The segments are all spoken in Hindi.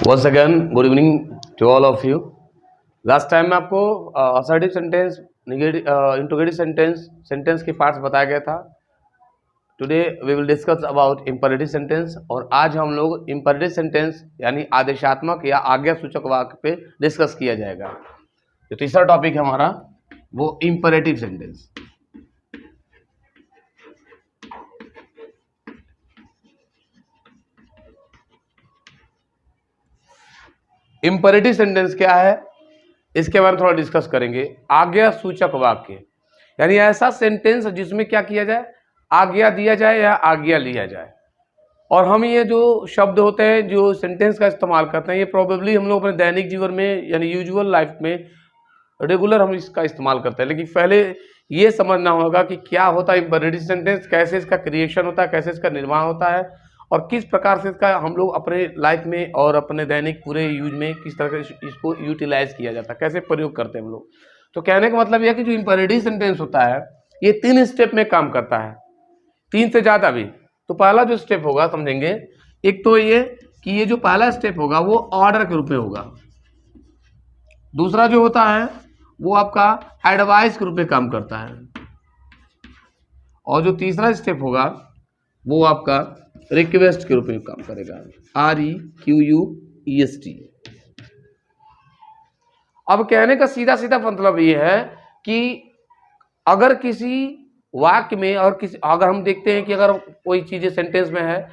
Once again good evening to all of you. Last time में आपको असर्टिव सेंटेंस, इंट्रोगेटिव सेंटेंस के पार्ट्स बताया गया था। Today we will discuss about imperative sentence, और आज हम लोग इंपरेटिव सेंटेंस यानी आदेशात्मक या आज्ञा सूचक वाक्य पे डिस्कस किया जाएगा। जो तीसरा टॉपिक है हमारा वो इंपरेटिव सेंटेंस। इंपरेटिव सेंटेंस क्या है इसके बारे में थोड़ा डिस्कस करेंगे। आज्ञा सूचक वाक्य यानी ऐसा सेंटेंस जिसमें क्या किया जाए, आज्ञा दिया जाए या आज्ञा लिया जाए। और हम ये जो शब्द होते हैं जो सेंटेंस का इस्तेमाल करते हैं, ये प्रोबेबली हम लोग अपने दैनिक जीवन में यानी यूजुअल लाइफ में रेगुलर हम इसका इस्तेमाल करते हैं। लेकिन पहले ये समझना होगा कि क्या होता है इंपरेटिव सेंटेंस, कैसे इसका क्रिएशन होता है, कैसे इसका निर्माण होता है, और किस प्रकार से इसका हम लोग अपने लाइफ में और अपने दैनिक पूरे यूज में किस तरह से इसको यूटिलाइज किया जाता है, कैसे प्रयोग करते हैं हम लोग। तो कहने का मतलब यह है कि जो इंपरेटिव सेंटेंस होता है ये 3 स्टेप में काम करता है, 3 से ज़्यादा भी। तो पहला जो स्टेप होगा समझेंगे, एक तो ये कि ये जो पहला स्टेप होगा वो ऑर्डर के रूप में होगा। दूसरा जो होता है वो आपका एडवाइस के रूप में काम करता है, और जो तीसरा स्टेप होगा वो आपका रिक्वेस्ट के रूप में काम करेगा, REQUEST। अब कहने का सीधा सीधा मतलब ये है कि अगर किसी वाक्य में और अगर हम देखते हैं कि अगर कोई चीज़ सेंटेंस में है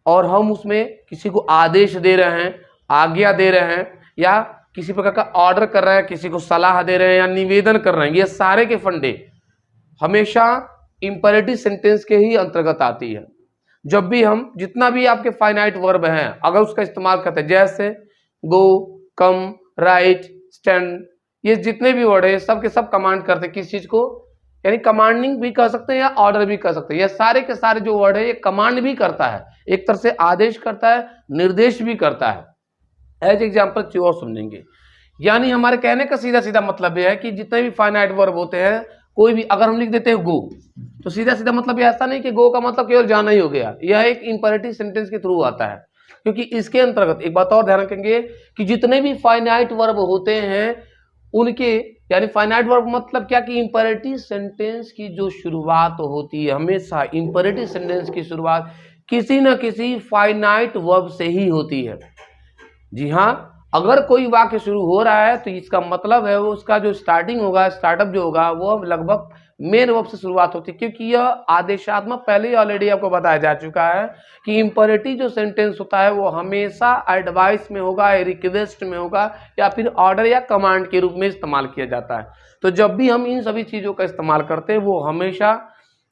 और हम उसमें किसी को आदेश दे रहे हैं, आज्ञा दे रहे हैं, या किसी प्रकार का ऑर्डर कर रहे हैं, किसी को सलाह दे रहे हैं या निवेदन कर रहे हैं, ये सारे के फंडे हमेशा इंपरेटिव सेंटेंस के ही अंतर्गत आती है। जब भी हम जितना भी आपके फाइनाइट वर्ब हैं अगर उसका इस्तेमाल करते हैं, जैसे गो, कम, राइट, स्टैंड, ये जितने भी वर्ड है सब के सब कमांड करते हैं किस चीज को, यानी कमांडिंग भी कर सकते हैं या ऑर्डर भी कर सकते हैं। ये सारे के सारे जो वर्ड है ये कमांड भी करता है, एक तरह से आदेश करता है, निर्देश भी करता है। एज एग्जाम्पल और समझेंगे। यानी हमारे कहने का सीधा सीधा मतलब यह है कि जितने भी फाइनाइट वर्ब होते हैं, कोई भी अगर हम लिख देते हैं गो, तो सीधा सीधा मतलब ये ऐसा नहीं कि गो का मतलब केवल जाना ही हो गया, यह एक इंपरेटिव सेंटेंस के थ्रू आता है। क्योंकि इसके अंतर्गत एक बात और ध्यान रखेंगे कि जितने भी फाइनाइट वर्ब होते हैं उनके, यानी फाइनाइट वर्ब मतलब क्या कि इंपरेटिव सेंटेंस की जो शुरुआत होती है, हमेशा इंपरेटिव सेंटेंस की शुरुआत किसी न किसी फाइनाइट वर्ब से ही होती है। जी हाँ, अगर कोई वाक्य शुरू हो रहा है तो इसका मतलब है वो उसका जो स्टार्टिंग होगा, स्टार्टअप जो होगा वो लगभग मेन वर्ब से शुरुआत होती है। क्योंकि यह आदेशात्मक पहले ही ऑलरेडी आपको बताया जा चुका है कि इंपरेटिव जो सेंटेंस होता है वो हमेशा एडवाइस में होगा, रिक्वेस्ट में होगा, या फिर ऑर्डर या कमांड के रूप में इस्तेमाल किया जाता है। तो जब भी हम इन सभी चीज़ों का इस्तेमाल करते हैं वो हमेशा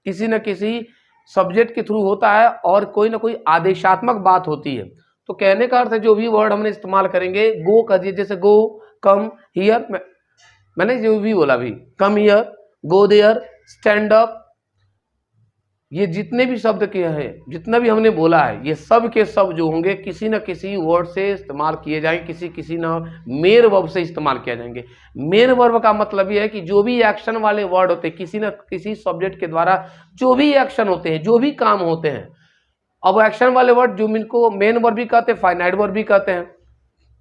किसी न किसी सब्जेक्ट के थ्रू होता है और कोई ना कोई आदेशात्मक बात होती है। तो कहने का अर्थ है जो भी वर्ड हमने इस्तेमाल करेंगे, गो का जैसे गो, कम, हियर, मैंने जो भी बोला अभी, come here, go there, stand up, ये जितने भी शब्द के हैं, जितना भी हमने बोला है, ये सब के सब जो होंगे किसी न किसी वर्ड से इस्तेमाल किए जाएंगे, किसी न मेन वर्ब से इस्तेमाल किया जाएंगे। मेन वर्ब का मतलब ये है कि जो भी एक्शन वाले वर्ड होते हैं, किसी न किसी सब्जेक्ट के द्वारा जो भी एक्शन होते हैं, जो भी काम होते हैं। अब एक्शन वाले वर्ड जो इनको मेन वर्ब भी कहते हैं, फाइनाइट वर्ब भी कहते हैं।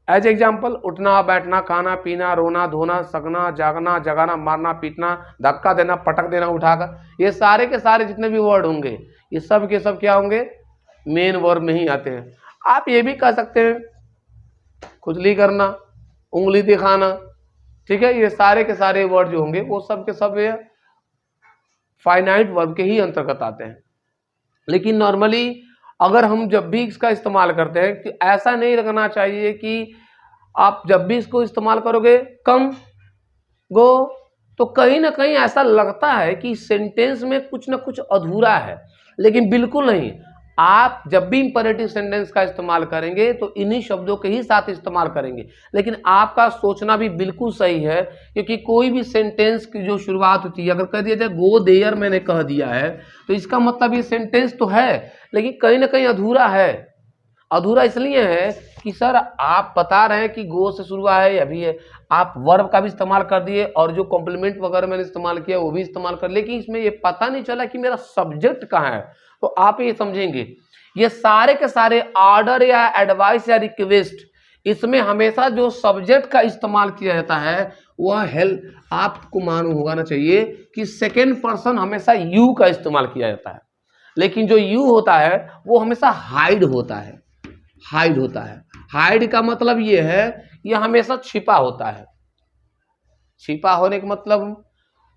एज एग्जाम्पल, उठना, बैठना, खाना, पीना, रोना, धोना, सगना, जागना, जगाना, मारना, पीटना, धक्का देना, पटक देना, उठाकर, ये सारे के सारे जितने भी वर्ड होंगे ये सब के सब क्या होंगे, मेन वर्ब में ही आते हैं। आप ये भी कह सकते हैं खुजली करना, उंगली दिखाना, ठीक है, ये सारे के सारे वर्ड जो होंगे वो सब के सब फाइनाइट वर्ब के ही अंतर्गत आते हैं। लेकिन नॉर्मली अगर हम जब भी इसका इस्तेमाल करते हैं कि ऐसा नहीं रखना चाहिए कि आप जब भी इसको इस्तेमाल करोगे कम, गो, तो कहीं ना कहीं ऐसा लगता है कि सेंटेंस में कुछ ना कुछ अधूरा है। लेकिन बिल्कुल नहीं, आप जब भी इंपरेटिव सेंटेंस का इस्तेमाल करेंगे तो इन्हीं शब्दों के ही साथ इस्तेमाल करेंगे। लेकिन आपका सोचना भी बिल्कुल सही है, क्योंकि कोई भी सेंटेंस की जो शुरुआत होती है, अगर कह दिया जाए गो देयर मैंने कह दिया है, तो इसका मतलब ये सेंटेंस तो है लेकिन कहीं ना कहीं अधूरा है। अधूरा इसलिए है कि सर आप बता रहे हैं कि गो से शुरू है या भी है, आप वर्ब का भी इस्तेमाल कर दिए और जो कॉम्प्लीमेंट वगैरह मैंने इस्तेमाल किया वो भी इस्तेमाल कर, लेकिन इसमें ये पता नहीं चला कि मेरा सब्जेक्ट कहाँ है। तो आप ये समझेंगे ये सारे के सारे ऑर्डर या एडवाइस या रिक्वेस्ट इसमें हमेशा जो सब्जेक्ट का इस्तेमाल किया जाता है वह हेल्प, आपको मालूम होगा ना चाहिए कि सेकेंड पर्सन हमेशा यू का इस्तेमाल किया जाता है, लेकिन जो यू होता है वो हमेशा हाइड होता है। हाइड होता है, हाइड का मतलब ये है ये हमेशा छिपा होता है। छिपा होने का मतलब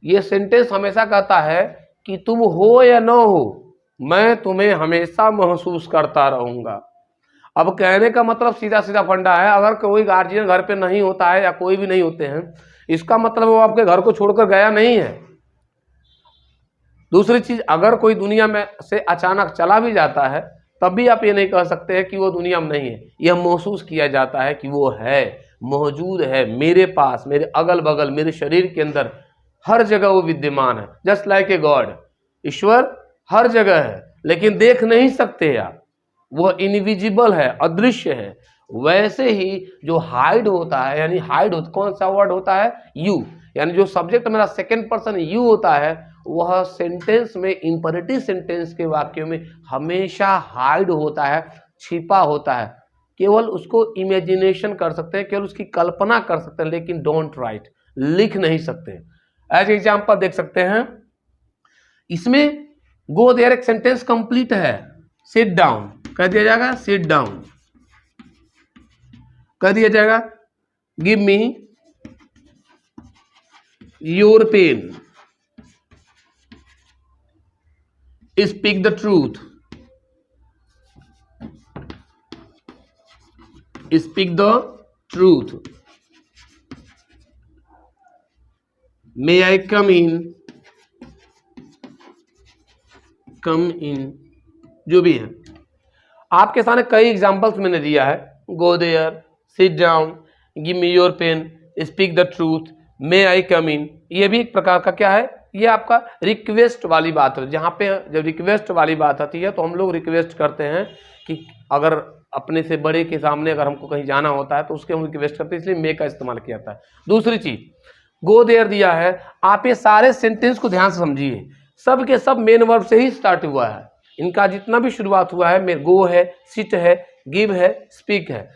ये सेंटेंस हमेशा कहता है कि तुम हो या न हो, मैं तुम्हें हमेशा महसूस करता रहूंगा। अब कहने का मतलब सीधा सीधा फंडा है, अगर कोई गार्जियन घर पे नहीं होता है या कोई भी नहीं होते हैं, इसका मतलब वो आपके घर को छोड़कर गया नहीं है। दूसरी चीज, अगर कोई दुनिया में से अचानक चला भी जाता है तब भी आप ये नहीं कह सकते हैं कि वो दुनिया में नहीं है। यह महसूस किया जाता है कि वो है, मौजूद है, मेरे पास, मेरे अगल बगल, मेरे शरीर के अंदर, हर जगह वो विद्यमान है। जस्ट लाइक ए गॉड, ईश्वर हर जगह है लेकिन देख नहीं सकते आप, वह इनविजिबल है, अदृश्य है। वैसे ही जो हाइड होता है, यानी हाइड होता, कौन सा वर्ड होता है? यू, यानी जो सब्जेक्ट मेरा सेकेंड पर्सन यू होता है वह सेंटेंस में, इंपरेटिव सेंटेंस के वाक्यों में हमेशा हाइड होता है, छिपा होता है। केवल उसको इमेजिनेशन कर सकते हैं, केवल उसकी कल्पना कर सकते हैं, लेकिन डोंट राइट, लिख नहीं सकते। एज एग्जाम्पल देख सकते हैं, इसमें गो देयर एक सेंटेंस कंप्लीट है, सिट डाउन कह दिया जाएगा, सिट डाउन कह दिया जाएगा, give me your pen, speak the truth, speak the truth, may I come in, come in, जो भी है। आपके सामने कई एग्जाम्पल्स मैंने दिया है, go there, sit down, give me your pen, speak the truth, may I come in. ये भी एक प्रकार का क्या है, ये आपका रिक्वेस्ट वाली बात है। जहाँ पे जब रिक्वेस्ट वाली बात आती है तो हम लोग रिक्वेस्ट करते हैं कि अगर अपने से बड़े के सामने अगर हमको कहीं जाना होता है तो उसके हम रिक्वेस्ट करते हैं, इसलिए मे का इस्तेमाल किया जाता है। दूसरी चीज, गो देयर दिया है, आप ये सारे सेंटेंस को ध्यान से समझिए, सब के सब मेन वर्ब से ही स्टार्ट हुआ है। इनका जितना भी शुरुआत हुआ है, में गो है, सिट है, गिव है, स्पीक है,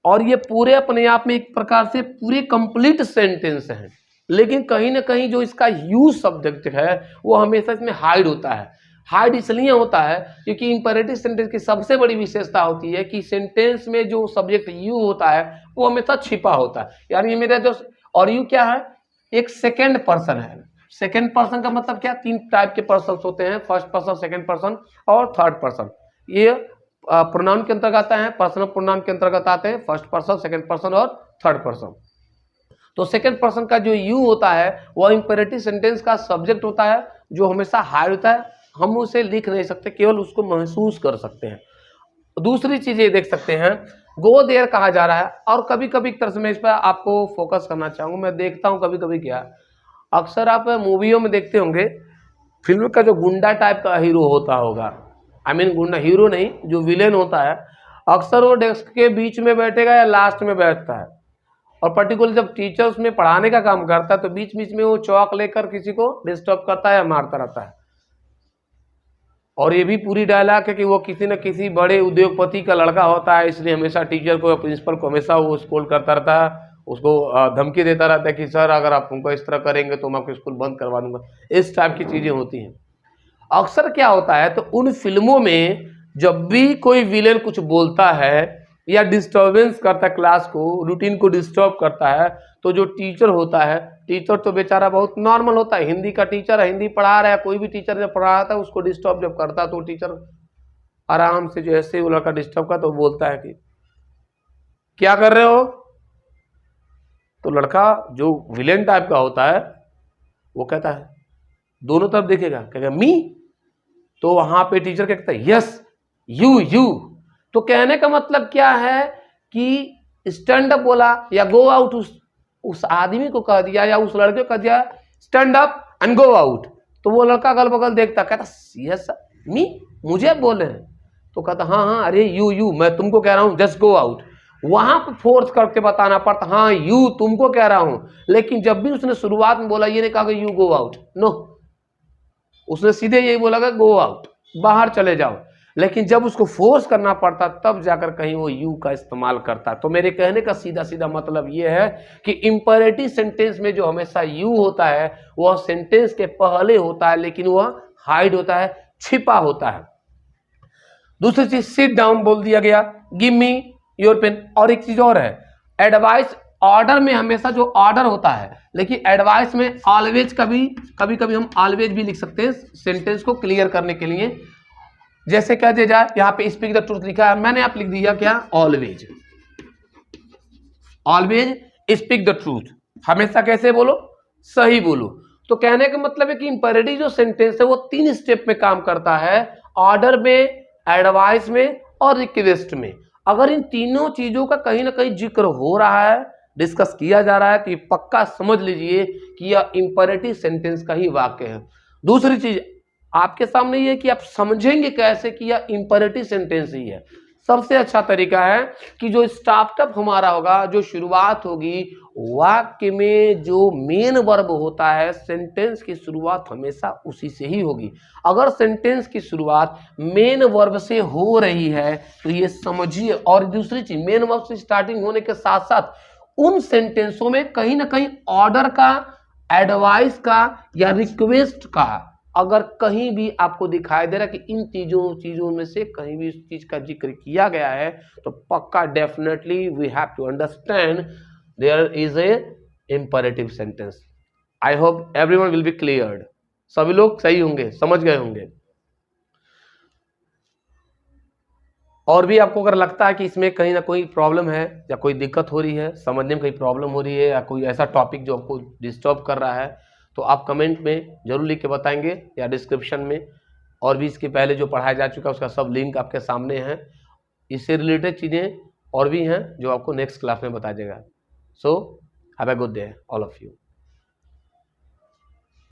और ये पूरे अपने आप में एक प्रकार से पूरे कंप्लीट सेंटेंस हैं। लेकिन कहीं ना कहीं जो इसका यूज सब्जेक्ट है वो हमेशा इसमें हाइड होता है। हाइड इसलिए होता है क्योंकि इंपरेटिव सेंटेंस की सबसे बड़ी विशेषता होती है कि सेंटेंस में जो सब्जेक्ट यू होता है वो हमेशा छिपा होता है। यानी मेरा जो, और यू क्या है, एक सेकेंड पर्सन है। सेकेंड पर्सन का मतलब क्या, तीन टाइप के पर्सन होते हैं, फर्स्ट पर्सन, सेकेंड पर्सन और थर्ड पर्सन। ये प्रोनाउन के अंतर्गत आते हैं, पर्सनल प्रोनाउन के अंतर्गत आते हैं, फर्स्ट पर्सन, सेकेंड पर्सन और थर्ड पर्सन। तो सेकेंड पर्सन का जो यू होता है वह इंपेरेटिव सेंटेंस का सब्जेक्ट होता है जो हमेशा हाइड होता है। हम उसे लिख नहीं सकते, केवल उसको महसूस कर सकते हैं। दूसरी चीज ये देख सकते हैं, गो देयर कहा जा रहा है, और कभी कभी एक तरह से मैं इस पर आपको फोकस करना चाहूँगा। मैं देखता हूँ कभी कभी क्या, अक्सर आप मूवियों में देखते होंगे, फिल्म का जो गुंडा टाइप का हीरो होता होगा, आई मीन गुंडा हीरो नहीं, जो विलेन होता है, अक्सर वो डेस्क के बीच में बैठेगा या लास्ट में बैठता है। और पर्टिकुलर जब टीचर्स में पढ़ाने का काम करता है तो बीच बीच में वो चौक लेकर किसी को डिस्टर्ब करता है या मारता रहता है। और ये भी पूरी डायलॉग है कि वो किसी न किसी बड़े उद्योगपति का लड़का होता है, इसलिए हमेशा टीचर को, प्रिंसिपल को हमेशा वो स्कूल करता रहता है, उसको धमकी देता रहता है कि सर अगर आप उनको इस तरह करेंगे तो मैं आपको स्कूल बंद करवा दूंगा। इस टाइप की चीज़ें होती हैं। अक्सर क्या होता है, तो उन फिल्मों में जब भी कोई विलेन कुछ बोलता है या डिस्टर्बेंस करता है, क्लास को, रूटीन को डिस्टर्ब करता है, तो जो टीचर होता है, टीचर तो बेचारा बहुत नॉर्मल होता है, हिंदी का टीचर है, हिंदी पढ़ा रहा है, कोई भी टीचर जब पढ़ा रहा था उसको डिस्टर्ब जब करता है तो टीचर आराम से, जो ऐसे वो लड़का डिस्टर्ब करता तो बोलता है कि क्या कर रहे हो। तो लड़का जो विलेन टाइप का होता है वो कहता है, दोनों तरफ देखेगा, कहेगा मी, तो वहां पे टीचर क्या कहता है, यस यू। तो कहने का मतलब क्या है कि स्टैंड अप बोला या गो आउट, उस आदमी को कह दिया या उस लड़के को कह दिया stand up and go out, तो वो लड़का अगल बगल देखता, कहता यस मी, मुझे बोले हैं, तो कहता हाँ, अरे यू मैं तुमको कह रहा हूँ जस्ट गो आउट। वहां पर फोर्स करके बताना पड़ता, हाँ यू तुमको कह रहा हूं। लेकिन जब भी उसने शुरुआत में बोला, ये नहीं कहा कि यू गो आउट, नो, उसने सीधे यही बोला कि गो आउट, बाहर चले जाओ। लेकिन जब उसको फोर्स करना पड़ता तब जाकर कहीं वो यू का इस्तेमाल करता। तो मेरे कहने का सीधा सीधा मतलब ये है कि इंपेरेटिव सेंटेंस में जो हमेशा यू होता है वह सेंटेंस के पहले होता है, लेकिन वह हाइड होता है, छिपा होता है। दूसरी चीज सिट डाउन बोल दिया गया, गिव मी योर पेन। और एक चीज और है, एडवाइस ऑर्डर में हमेशा जो ऑर्डर होता है, लेकिन एडवाइस में ऑलवेज, कभी कभी हम ऑलवेज भी लिख सकते हैं सेंटेंस को क्लियर करने के लिए। जैसे क्या दिया जाए, यहाँ पे स्पीक द ट्रूथ लिखा है, मैंने आप लिख दिया क्या, always. Always speak the truth, हमेशा कैसे बोलो, सही बोलो। तो कहने का मतलब है कि इंपेरेटिव जो सेंटेंस है वो 3 स्टेप में काम करता है, ऑर्डर में, एडवाइस में और रिक्वेस्ट में। अगर इन तीनों चीजों का कहीं ना कहीं जिक्र हो रहा है, डिस्कस किया जा रहा है, तो ये पक्का समझ लीजिए कि यह इंपेरेटिव सेंटेंस का ही वाक्य है। दूसरी चीज आपके सामने ये कि आप समझेंगे कैसे कि यह इंपेरेटिव सेंटेंस ही है। सबसे अच्छा तरीका है कि जो स्टार्टअप हमारा होगा, जो शुरुआत होगी, वाक्य में जो मेन वर्ब होता है, सेंटेंस की शुरुआत हमेशा उसी से ही होगी। अगर सेंटेंस की शुरुआत मेन वर्ब से हो रही है तो ये समझिए। और दूसरी चीज, मेन वर्ब से स्टार्टिंग होने के साथ साथ उन सेंटेंसों में कहीं ना कहीं ऑर्डर का, एडवाइस का या रिक्वेस्ट का अगर कहीं भी आपको दिखाई दे रहा है कि इन चीजों में से कहीं भी इस चीज का जिक्र किया गया है, तो पक्का definitely we have to understand there is a imperative sentence. I hope everyone will be cleared. सभी लोग सही होंगे, समझ गए होंगे। और भी आपको अगर लगता है कि इसमें कहीं ना कोई प्रॉब्लम है या कोई दिक्कत हो रही है, समझने में कोई प्रॉब्लम हो रही है, या कोई ऐसा टॉपिक जो आपको डिस्टर्ब कर रहा है, तो आप कमेंट में जरूर लिख के बताएंगे या डिस्क्रिप्शन में। और भी इसके पहले जो पढ़ाया जा चुका है उसका सब लिंक आपके सामने है। इससे रिलेटेड चीज़ें और भी हैं जो आपको नेक्स्ट क्लास में बताया जाएगा। So have a good day all of you.